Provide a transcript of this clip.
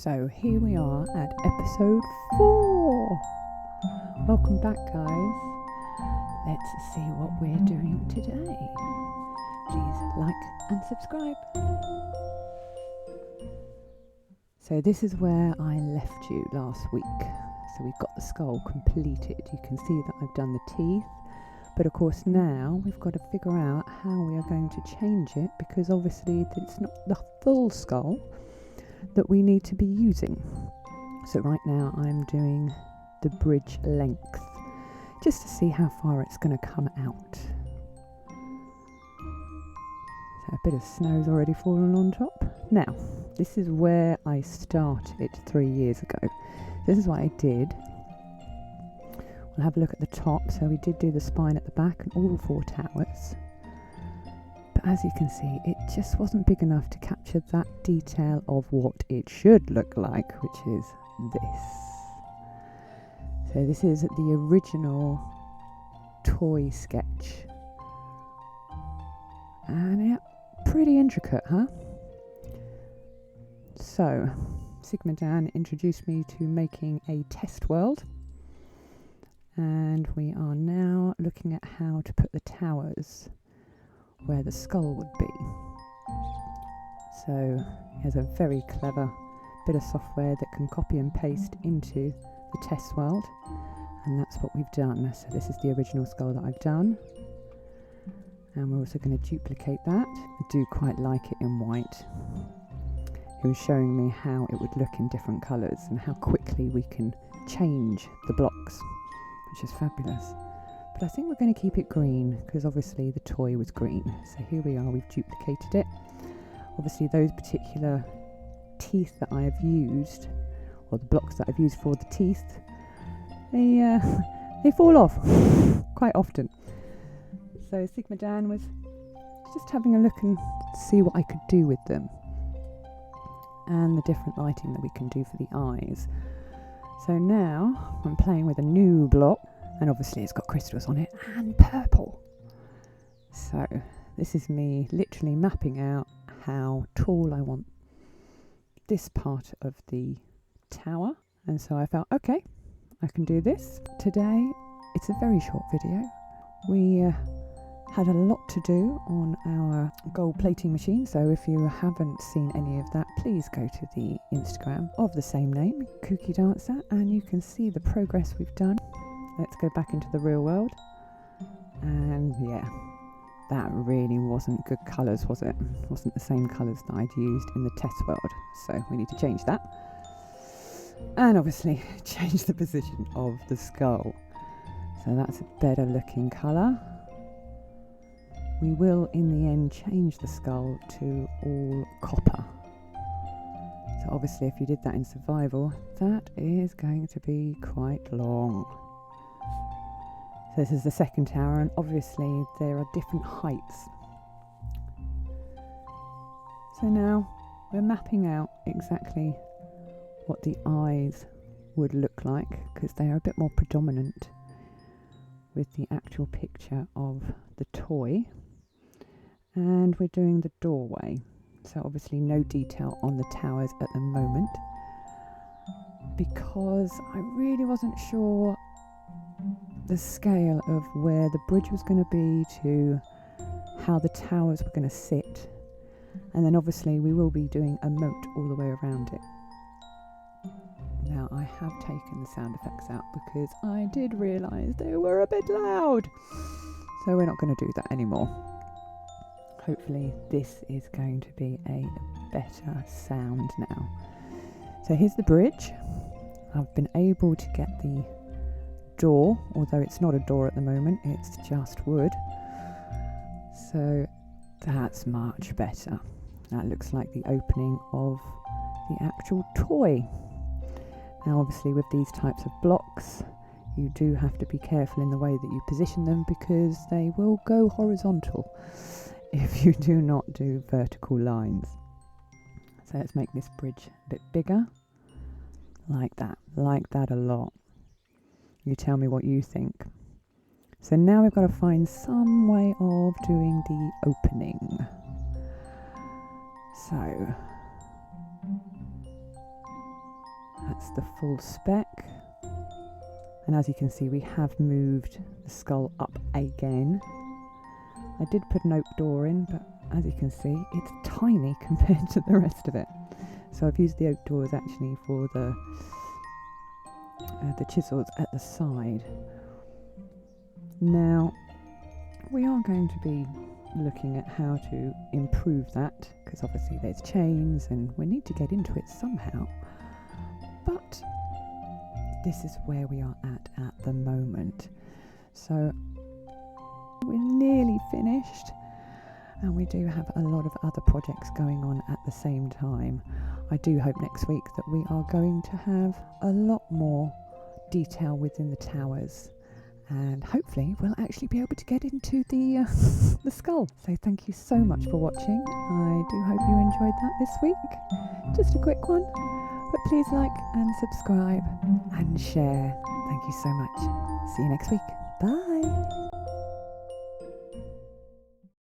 So here we are at episode 4. Welcome back, guys. Let's see what we're doing today. Please like and subscribe. So this is where I left you last week. So we've got the skull completed. You can see that I've done the teeth. But of course now we've got to figure out how we are going to change it, because obviously it's not the full skull that we need to be using. So right now I'm doing the bridge length just to see how far it's going to come out. So a bit of snow's already fallen on top. Now this is where I started 3 years ago. This is what I did. We'll have a look at the top. So we did do the spine at the back and all 4 towers. But as you can see, it just wasn't big enough to capture that detail of what it should look like, which is this. So this is the original toy sketch. And yeah, pretty intricate, huh? So Sigma Dan introduced me to making a test world. And we are now looking at how to put the towers where the skull would be. So he has a very clever bit of software that can copy and paste into the test world, and that's what we've done. So this is the original skull that I've done, and we're also going to duplicate that. I do quite like it in white. He was showing me how it would look in different colours and how quickly we can change the blocks, which is fabulous. But I think we're going to keep it green because obviously the toy was green. So here we are, we've duplicated it. Obviously those particular teeth that I have used, or the blocks that I've used for the teeth, they fall off quite often. So Sigma Dan was just having a look and see what I could do with them, and the different lighting that we can do for the eyes. So now I'm playing with a new block. And obviously it's got crystals on it and purple. So this is me literally mapping out how tall I want this part of the tower. And so I felt, okay, I can do this. Today, it's a very short video. We had a lot to do on our gold plating machine. So if you haven't seen any of that, please go to the Instagram of the same name, Kooky Dancer, and you can see the progress we've done. Let's go back into the real world. And yeah, that really wasn't good colours, was it? It wasn't the same colours that I'd used in the test world. So we need to change that. And obviously change the position of the skull. So that's a better looking colour. We will in the end change the skull to all copper. So obviously if you did that in survival, that is going to be quite long. So this is the second tower, and obviously there are different heights. So now we're mapping out exactly what the eyes would look like, because they are a bit more predominant with the actual picture of the toy. And we're doing the doorway. So obviously no detail on the towers at the moment, because I really wasn't sure the scale of where the bridge was going to be to how the towers were going to sit. And then obviously we will be doing a moat all the way around it. Now I have taken the sound effects out because I did realise they were a bit loud. So we're not going to do that anymore. Hopefully this is going to be a better sound now. So here's the bridge. I've been able to get the door, although it's not a door at the moment, it's just wood. So that's much better. That looks like the opening of the actual toy. Now obviously with these types of blocks you do have to be careful in the way that you position them, because they will go horizontal if you do not do vertical lines. So let's make this bridge a bit bigger, like that a lot. You tell me what you think. So now we've got to find some way of doing the opening. So that's the full spec. And as you can see, we have moved the skull up again. I did put an oak door in, but as you can see, it's tiny compared to the rest of it. So I've used the oak doors actually for the chisels at the side. Now, we are going to be looking at how to improve that, because obviously there's chains and we need to get into it somehow. But this is where we are at the moment. So we're nearly finished, and we do have a lot of other projects going on at the same time. I do hope next week that we are going to have a lot more detail within the towers, and hopefully we'll actually be able to get into the skull. So thank you so much for watching. I do hope you enjoyed that this week. Just a quick one, but please like and subscribe and share. Thank you so much. See you next week. Bye.